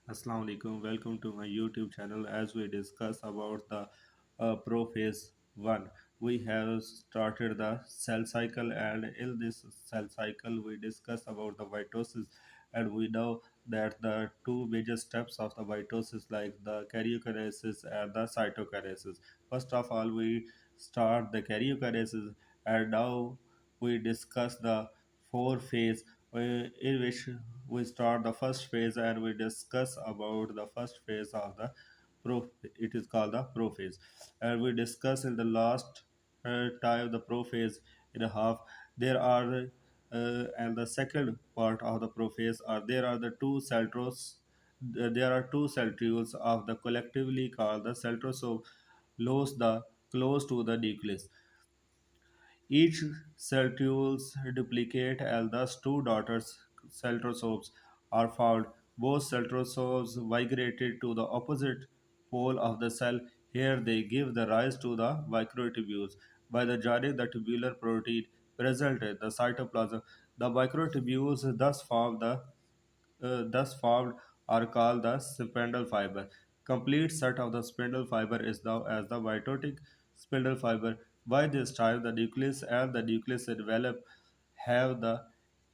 Assalamu alaikum. Welcome to my YouTube channel as we discuss about the prophase 1. We have started the cell cycle, and in this cell cycle we discuss about the mitosis, and we know that the two major steps of the mitosis like the karyokinesis and the cytokinesis. First of all, we start the karyokinesis, and now we discuss the four phase in which we start the first phase and we discuss about the first phase of the pro. It is called the prophase, and we discuss in the last time the prophase in a half. There are and the second part of the prophase are there are the two centros. There are two centrioles of the collectively called the centrosomes, the close to the nucleus. Each centrioles duplicate and thus two daughter centrosomes are found. Both centrosomes migrated to the opposite pole of the cell. Here they give the rise to the microtubules. By the joining the tubular protein present in the cytoplasm, the microtubules thus formed are called the spindle fiber. Complete set of the spindle fiber is known as the mitotic spindle fiber. By this time, the nucleus and the nucleus envelope have the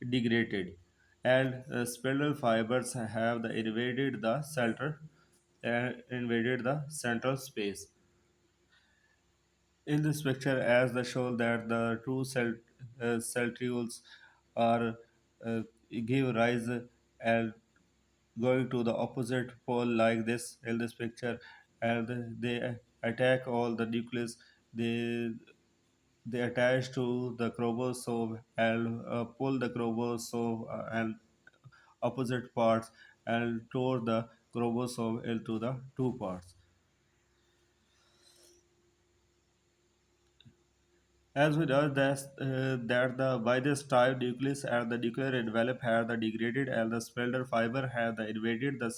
degraded, and spindle fibers have the invaded the central space. In this picture, as the show that the two centrioles are uh, give rise and going to the opposite pole like this in this picture, and they attack all the nucleus. They they attach to the chromosome and pull the chromosome and opposite parts and tore the chromosome into the two parts. As we know that the by this time nucleus and the nuclear envelope have the degraded and the spindle fiber have the invaded the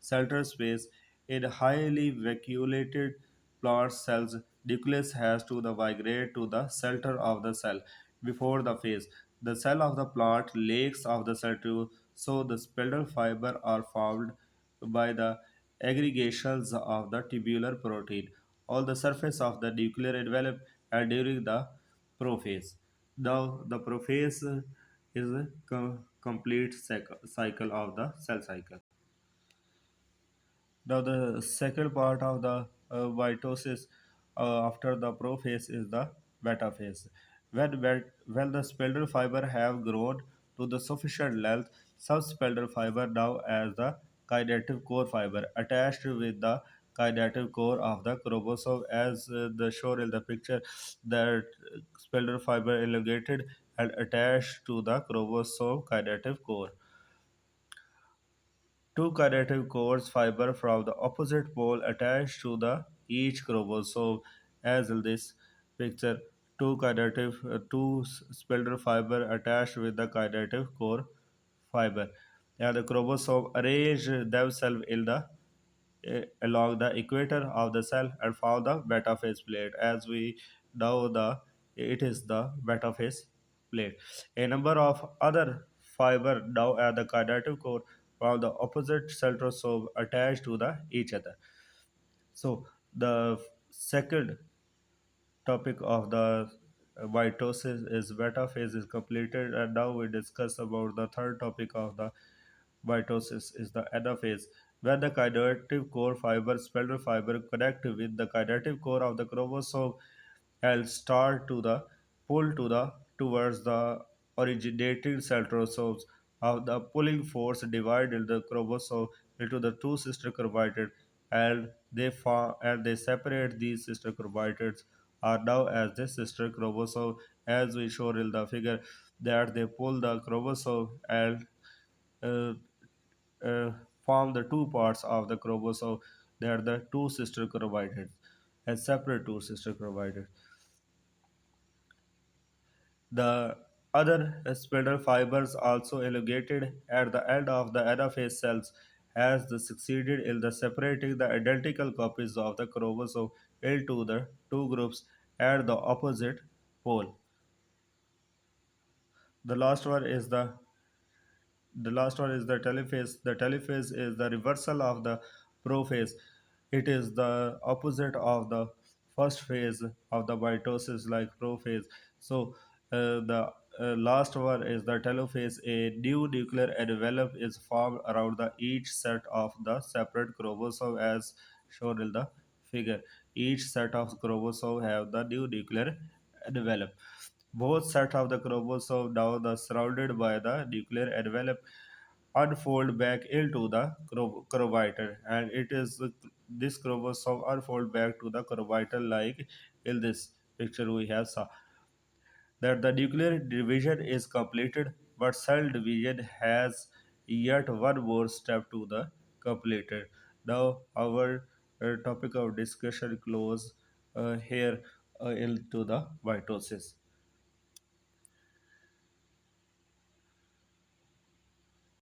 center space. In highly vacuolated plant cells, nucleus has to the migrate to the center of the cell before the phase. The cell of the plant lakes of the centriole, so the spindle fiber are formed by the aggregations of the tubular protein on the surface of the nuclear envelope and during the prophase. Now, the prophase is a complete cycle of the cell cycle. Now, the second part of the mitosis after the prophase is the metaphase. When the spindle fiber have grown to the sufficient length, some spindle fiber now as the kinetic core fiber attached with the kinetic core of the chromosome as the shown in the picture that spindle fiber elongated and attached to the chromosome kinetic core. Two connective cores fiber from the opposite pole attached to the each chromosome, as in this picture. Two spindle fiber attached with the connective core fiber, and the chromosome arrange themselves in the along the equator of the cell and form the metaphase plate. As we know, the it is the metaphase plate. A number of other fiber now at the kinetic core from the opposite centrosome attached to the each other. So the second topic of the mitosis is metaphase is completed, and now we discuss about the third topic of the mitosis is the anaphase, when the kinetic core fiber spindle fiber connect with the kinetic core of the chromosome and start to the pull to the towards the originating centrosomes of the pulling force divided the chromosome into the two sister chromatid, and they separate these sister chromatids are now as the sister chromosome, as we show in the figure that they pull the chromosome and uh, uh, form the two parts of the chromosome. They are the two sister chromatids and separate two sister chromatids. The other spindle fibers also elongated at the end of the anaphase cells has succeeded in the separating the identical copies of the chromosome into the two groups at the opposite pole. The last one is the The last one is the telophase. The telophase is the reversal of the prophase. It is the opposite of the first phase of the mitosis, like prophase. So the last one is the telophase. A new nuclear envelope is formed around the each set of the separate chromosome, as shown in the figure. Each set of chromosome have the new nuclear envelope. Both sets of the chromosome, now the surrounded by the nuclear envelope, unfold back into the chromatin, and it is this chromosome unfold back to the chromatin, like in this picture we have saw that the nuclear division is completed, but cell division has yet one more step to the completed. Now our topic of discussion close here into the mitosis.